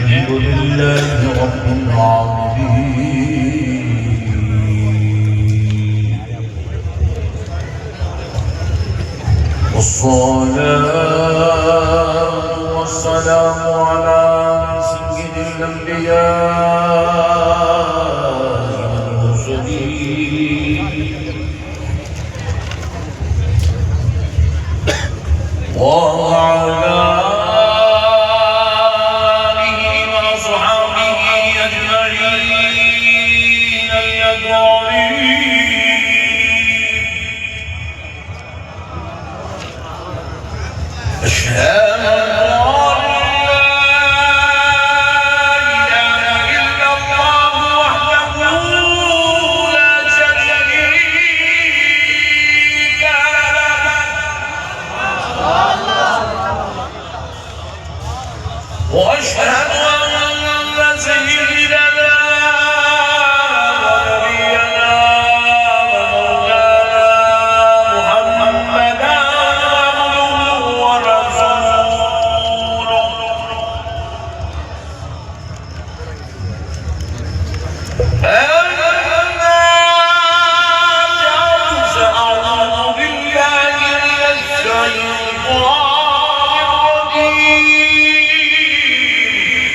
الحمد لله رب العالمين والصلاة والسلام على سيد الأنبياء والمرسلين وعلى آله وأصحابه أجمعين الأكرمين أشهد أن وأشهد أن سيدنا ونبينا ومولانا محمدا عبده ورسوله أعوذ بالله من الشيطان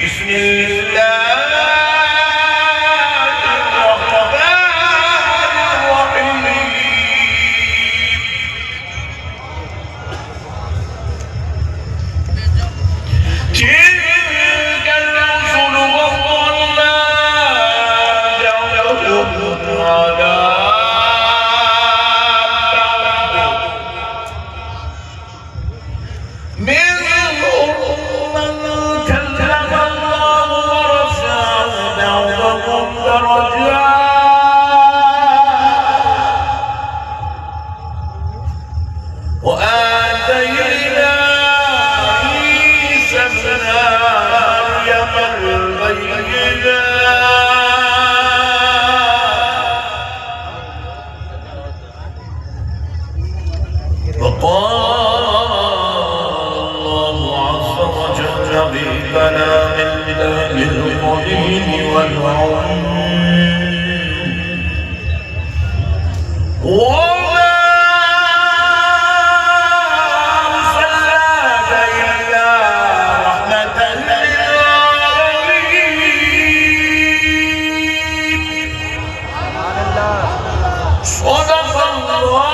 بسم الله الرحمن الرحيم تلك الرسل فضلنا بعضهم على بعض منهم من كلم الله ورفع بعضهم درجات وآتينا عيسى ابن مريم البينات وقال ببلاغ الله المبين والعلم وما أرسلناك إلا رحمة للعالمين صدق الله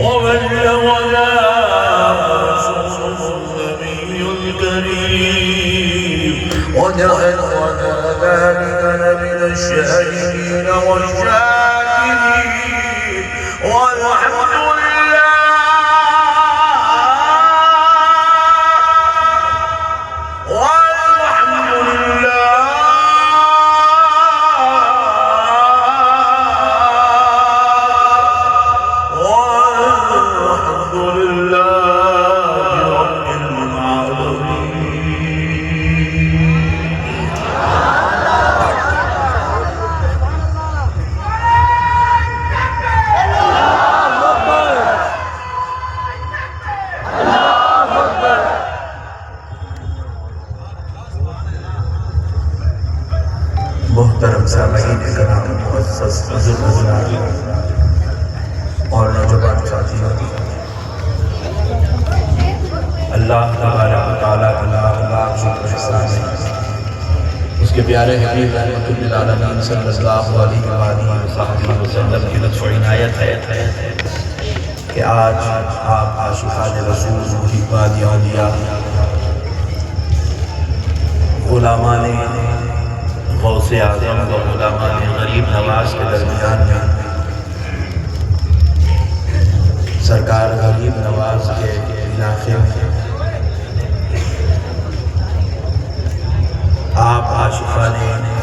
وبلغنا رسوله النبي الكريم وجعلنا ذلك من الشاهدين والشاكرين والحمد لله والحمد لله محترم سامعین کرام معزز حضرات اور نوجوان ساتھیوں، اللہ تبارک و تعالیٰ کا لاکھ شکر احسان ہے، اس کے پیارے حبیب رحمت للعالمین صلی اللہ علیہ وآلہ وسلم کی لطف و عنایت ہے کہ آج آپ عاشقان رسول محبان اولیاء غلامان غوث اعظم و غلامان غریب نواز کے درمیان میں سرکار غریب نواز کے علاقے میں آپ عاشقان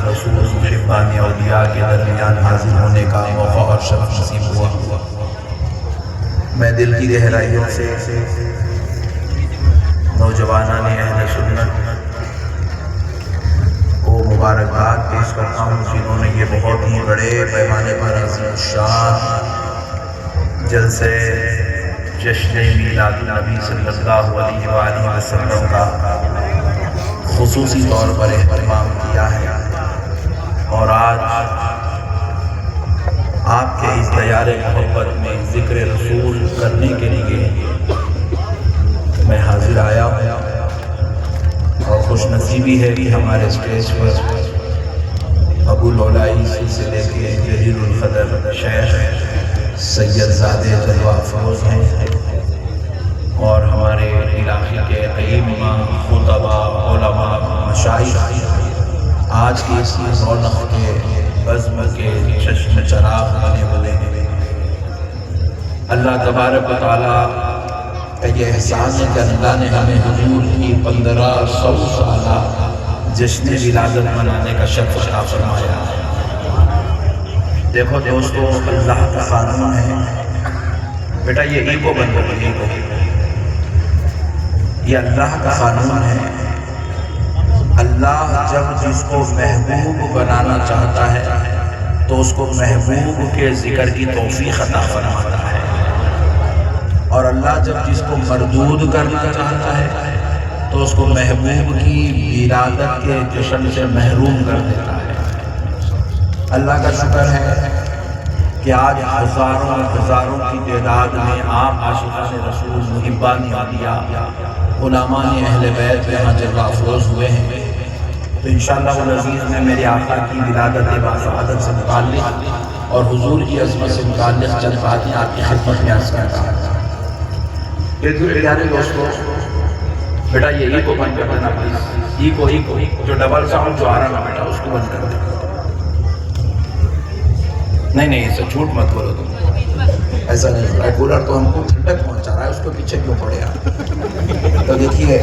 رسول محبان اولیاء کے درمیان حاضر ہونے کا موقع اور شرف نصیب ہوا۔ میں دل کی گہرائیوں سے نوجوانان اہل سنت کو مبارکباد پیش کرتا ہوں جنہوں نے یہ بہت ہی بڑے پیمانے پر عظیم الشان جلسے جشن میلاد نبی صلی اللہ علیہ وآلہ وسلم کا خصوصی طور پر اہتمام کیا ہے، اور آج آپ کے اس دیار محبت میں ذکر رسول کرنے کے لیے میں حاضر آیا ہوں، اور خوش نصیبی ہے کہ ہمارے اسٹیج پر ابو العلائی سلسلے کے جلیل القدر شیخ سید زادے جلوہ افروز ہیں، اور ہمارے علاقے کے ائمہ، خطباء، علماء، مشائخ آج کی اس رونق کے بزم کے چشم چراغ بنے ہوئے ہیں۔ اللہ تبارک و تعالیٰ کا یہ احسان ہے کہ اللہ نے ہمیں حضور کی 1500 سالہ جشن ولادت منانے کا شرف عطا فرمایا ہے۔ دیکھو دوستو، اللہ کا قانون ہے، بیٹا یہ ایگو بند کرو، ایگو، یہ اللہ کا قانون ہے۔ اللہ جب جس کو محبوب بنانا چاہتا ہے تو اس کو محبوب کے ذکر کی توفیق عطا فرماتا ہے، اور اللہ جب جس کو مردود کرنا چاہتا ہے تو اس کو محبوب کی ولادت کے جشن سے محروم کر دیتا ہے۔ اللہ کا شکر ہے کہ آج ہزاروں کی تعداد میں آپ عاشقان رسول، محبان اولیاء، علماء اہل بیت یہاں جلوہ افروز ہوئے ہیں، تو انشاءاللہ العزیز میں میرے آقا کی ولادت باسعادت سے متعلق اور حضور کی عظمت سے متعلق چند باتیں آپ کی خدمت میں عرض کرتا ہوں۔ پیارے دوستو، بیٹا یہ ایگو بند کر دینا پلیز، ایگو جو ڈبل ساؤنڈ جو آ رہا ہے بیٹا اس کو بند کر دینا۔ نہیں اسے جھوٹ مت بولو تم، ایسا نہیں ہو رہا ہے، کولر تو ہم کو ٹھنڈک پہنچا رہا ہے، اس کو پیچھے کیوں پڑے آپ؟ تو دیکھیے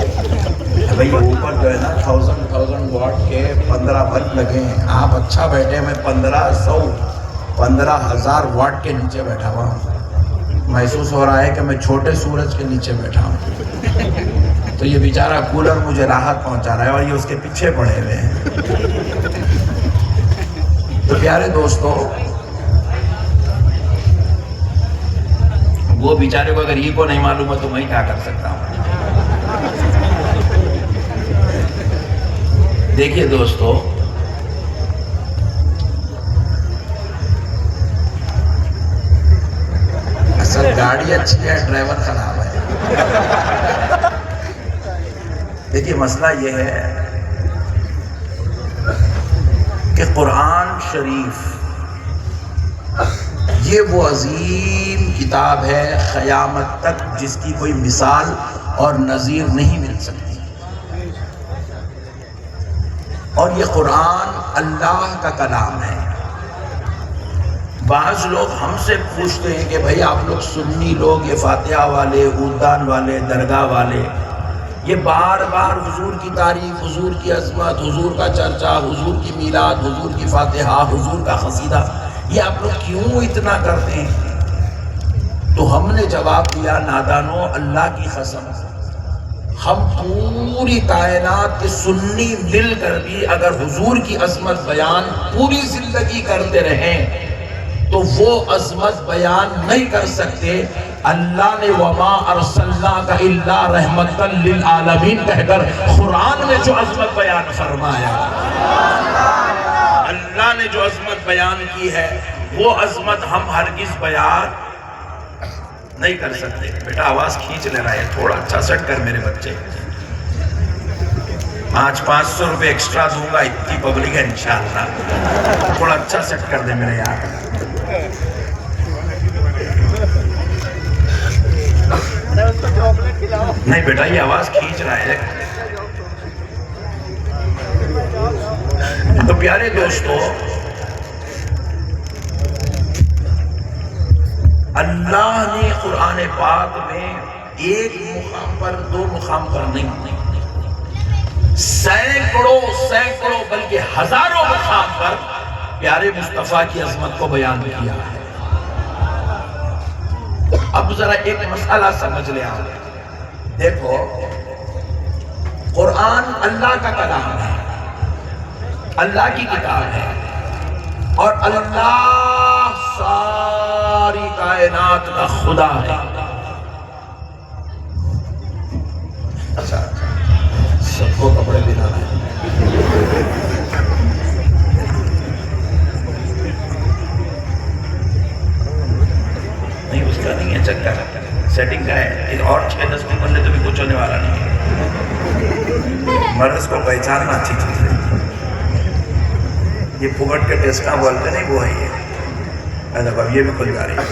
بھئی اوپر جو ہے نا 1000 واٹ کے 15 بلب لگے ہیں، آپ اچھا بیٹھے، میں 15,000 واٹ کے نیچے بیٹھا ہوا ہوں، محسوس ہو رہا ہے کہ میں چھوٹے سورج کے نیچے بیٹھا ہوں، تو یہ بیچارہ کولر مجھے راحت پہنچا رہا ہے اور یہ اس کے پیچھے پڑے ہوئے ہیں۔ تو پیارے دوستو، وہ بیچارے کو اگر ایگو نہیں معلوم ہے تو میں کیا کر سکتا ہوں؟ دیکھیے دوستو، اصل گاڑی اچھی ہے، ڈرائیور خراب ہے۔ دیکھیے مسئلہ یہ ہے کہ قرآن شریف یہ وہ عظیم کتاب ہے قیامت تک جس کی کوئی مثال اور نظیر نہیں مل سکتی، اور یہ قرآن اللہ کا کلام ہے۔ بعض لوگ ہم سے پوچھتے ہیں کہ بھائی آپ لوگ سنی لوگ، یہ فاتحہ والے، عودان والے، درگاہ والے، یہ بار بار حضور کی تعریف، حضور کی عظمت، حضور کا چرچا، حضور کی میلاد، حضور کی فاتحہ، حضور کا قصیدہ، یہ آپ لوگ کیوں اتنا کرتے ہیں؟ تو ہم نے جواب دیا، نادانو، اللہ کی قسم، ہم پوری کائنات کے سنی مل کر بھی اگر حضور کی عظمت بیان پوری زندگی کرتے رہیں تو وہ عظمت بیان نہیں کر سکتے۔ اللہ نے وَمَا أَرْسَلْنَاكَ إِلَّا رَحْمَةً لِلْعَالَمِينَ کہہ کر قرآن میں جو عظمت بیان فرمایا، اللہ نے جو عظمت بیان کی ہے وہ عظمت ہم ہرگز بیان نہیں کر سکتے۔ بیٹا آواز کھینچ لے رہا ہے، تھوڑا اچھا سیٹ کر میرے بچے، آج 500 روپے ایکسٹرا دوں گا، اتنی پبلک ہے انشاءاللہ، تھوڑا اچھا سیٹ کر دے میرے یار۔ نہیں بیٹا یہ آواز کھینچ رہا ہے۔ تو پیارے دوستو، اللہ نے قرآن پاک میں ایک مقام پر، 2 مقام پر نہیں، سینکڑوں بلکہ ہزاروں مقام پر پیارے مصطفیٰ کی عظمت کو بیان کیا ہے۔ اب ذرا ایک مسئلہ سمجھ لیں آپ، دیکھو قرآن اللہ کا کلام ہے، اللہ کی کتاب ہے، اور اللہ ساری کائنات کا خدا ہے، اور 6-10 بھی پڑھ لے تو بھی کچھ ہونے والا نہیں ہے۔ مرض کو پہچاننا اچھی چیز ہے۔ یہ پھوگٹ کے ٹیسٹا بولتے نہیں، وہ ہے یہ۔ اب یہ بھی کھل جا رہی ہے۔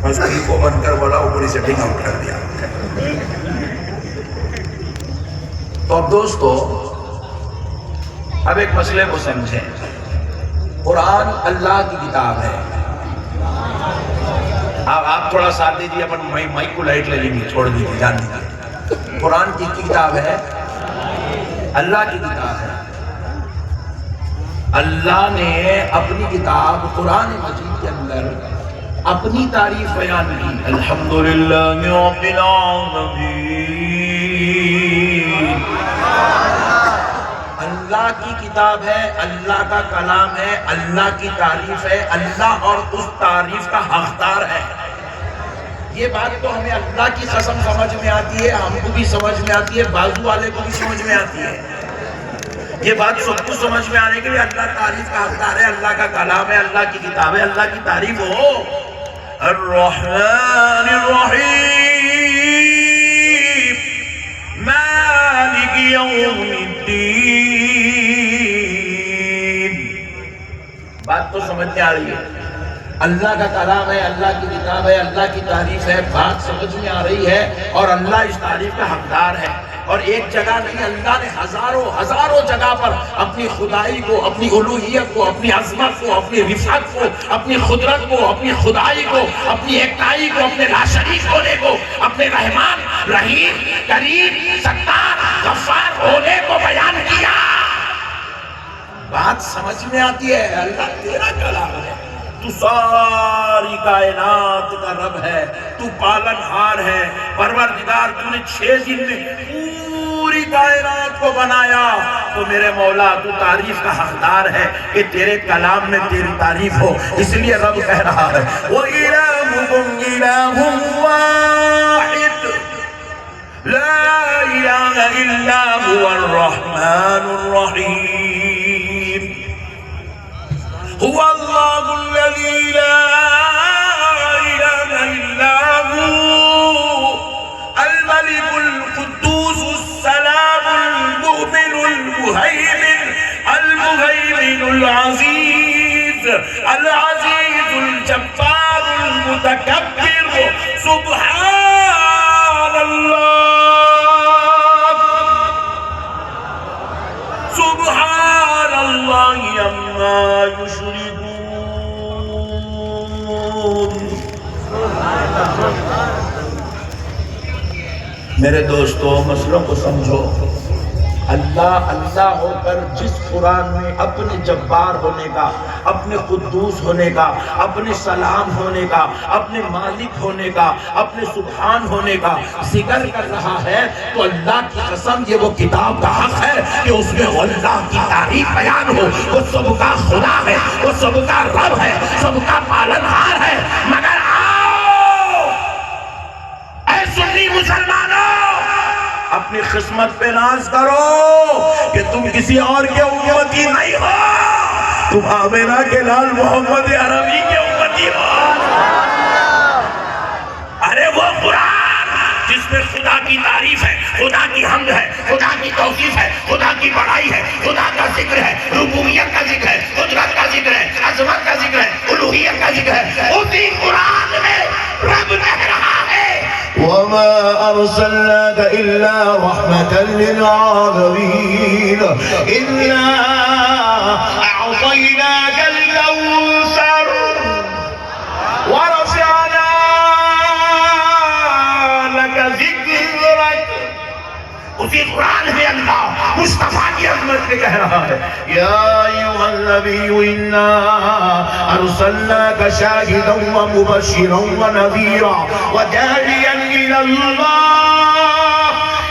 بس کو بن کر بولا، وہ پوری سیٹنگ آؤٹ کر دیا۔ تو اب دوستو، اب ایک مسئلے کو سمجھیں۔ قرآن اللہ کی کتاب ہے۔ اب آپ تھوڑا ساتھ دیجیے، اپن مائک کو لائٹ لے لیں گے، چھوڑ دیجیے، جان دیجیے۔ قرآن کی کتاب ہے، اللہ کی کتاب ہے۔ اللہ نے اپنی کتاب قرآن مجید کے اندر اپنی تعریف بیان کی۔ الحمدللہ رب العالمین۔ اللہ کی کتاب ہے، اللہ کا کلام ہے، اللہ کی تعریف ہے، اللہ اور اس تعریف کا حقدار ہے۔ یہ بات تو ہمیں اللہ کی قسم سمجھ میں آتی ہے، ہم کو بھی سمجھ میں آتی ہے، بازو والے کو بھی سمجھ میں آتی ہے۔ یہ بات سب کو سمجھ میں آنے کے لیے اللہ تعریف کا حقدار ہے، اللہ کا کلام ہے، اللہ کی کتاب ہے، اللہ کی تعریف ہو۔ الرحمن الرحیم مالک یوم الدین۔ بات تو سمجھ میں آ رہی ہے، اللہ کا کلام ہے، اللہ کی کتاب ہے، اللہ کی تعریف ہے، بات سمجھ میں آ رہی ہے، اور اللہ اس تعریف کا حقدار ہے۔ اور ایک جگہ نہیں، اللہ نے ہزاروں جگہ پر اپنی خدائی کو، اپنی الوہیت کو، اپنی عظمت کو، اپنی رفعت کو، اپنی قدرت کو، اپنی خدائی کو، اپنی ایکتائی کو، اپنے لا شریک ہونے کو، اپنے رحمان، رحیم، کریم، ستار، غفار ہونے کو بیان کیا۔ بات سمجھ میں آتی ہے، اللہ تیرا کلام ہے، تو ساری کائنات کا رب ہے، تو پالن ہار ہے، پروردگار، تو نے 6 دن میں پوری کائنات کو بنایا، تو میرے مولا تو تعریف کا حقدار ہے کہ تیرے کلام میں تیری تعریف ہو۔ اس لیے رب کہہ رہا ہے وَإِلَٰهُكُمْ إِلَٰهٌ وَاحِدٌ لَا إِلَٰهَ إِلَّا هُوَ الرَّحْمَٰنُ الرَّحِيمُ هُوَ اللَّهُ الَّذِي لَا إِلَٰهَ إِلَّا هُوَ الْمَلِكُ الْقُدُّوسُ السَّلَامُ الْمُؤْمِنُ الْمُهَيْمِنُ الْعَزِيزُ الْجَبَّارُ الْمُتَكَبِّرُ سُبْحَانَ اللَّهِ عَمَّا يُشْرِكُونَ۔ میرے دوستو، مسئلوں کو سمجھو۔ اللہ ہو کر جس قرآن میں اپنے جبار ہونے کا، اپنے قدوس ہونے کا، اپنے سلام ہونے کا، اپنے مالک ہونے کا، اپنے سبحان ہونے کا ذکر کر رہا ہے، تو اللہ کی قسم یہ وہ کتاب کا حق ہے کہ اس میں اللہ کی تعریف بیان ہو۔ وہ سب کا خدا ہے، وہ سب کا رب ہے، سب کا پالنہار ہے۔ مگر آؤ اے سنی مسلمانوں، اپنی قسمت پہ ناز کرو کہ تم کسی اور کے امتی نہیں ہو، تم آمینہ کے لال محمد عربی کے امتی ہو۔ ارے وہ قرآن جس میں خدا کی تعریف ہے، خدا کی حمد ہے، خدا کی توصیف ہے، خدا کی بڑائی ہے، خدا کا ذکر ہے، ربوبیت کا ذکر ہے، قدرت کا ذکر ہے، عظمت کا ذکر ہے، الوہیت کا ذکر ہے، اسی قرآن میں رب کہہ رہا ہے وَمَا أَرْسَلْنَاكَ إِلَّا رَحْمَةً لِلْعَالَمِينَ إِنَّا أَعْطَيْنَاكَ الْكَوْثَرَ وَرَفَعْنَا لَكَ ذِكْرَكَ۔ اسی قرآن میں اللہ مصطفیٰ کی عظمت میں کہہ رہا ہے یا ایھا النبی انا ارسلناک شاہدا ومبشرا ونذیرا وداعیا الی اللہ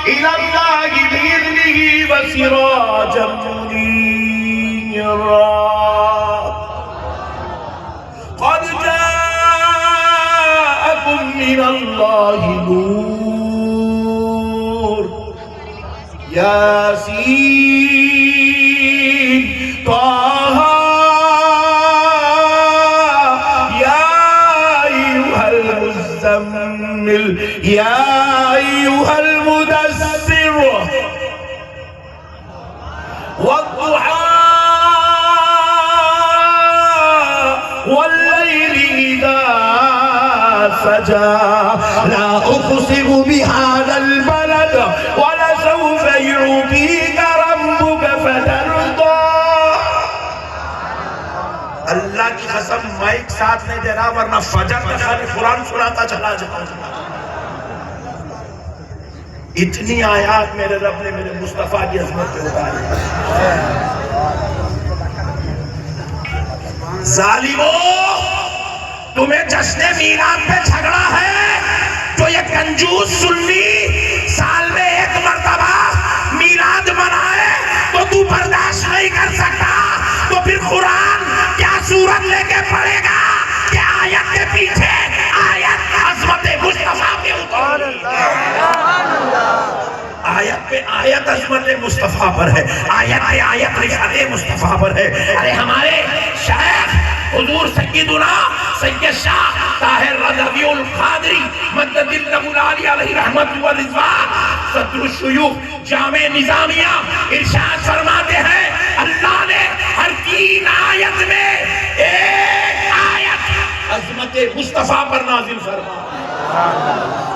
بإذنہ وسراجا منیرا قد جاءکم من اللہ نور یاسین طہ المزمل یا ایھا المدثر والضحى والليل إذا سجى لا أقسم بهذا البلد ولسوف يعطيك ربك فترضى. اللہ کی قسم مائک ساتھ نہیں دے رہا ورنہ فجر میں خالی قرآن سناتا چلا جاتا. اتنی آیات میرے رب نے میرے مصطفیٰ کی عظمت پہ اتاری. ظالموں تمہیں جشن میلاد پہ جھگڑا ہے. جو یہ کنجوس سنی سال میں ایک مرتبہ میلاد منائے تو تو برداشت نہیں کر سکتا تو پھر قرآن کیا صورت لے کے پڑھے گا کہ آیت کے پیچھے آیت عظمت مصطفیٰ پہ اتاری. آیت پہ آیت عظمت مصطفیٰ پر ہے. آیت پہ آیت رفعت مصطفیٰ پر ہے. ارے ہمارے شیخ حضور سیدنا سید شاہ طاہر رضوی القادری مدد اللہ العالی علیہ رحمت و رضوان صدر الشیوخ جامع نظامیہ ارشاد فرماتے ہیں اللہ نے ہر 3 آیت میں ایک آیت عظمت مصطفیٰ پر نازل فرمایا.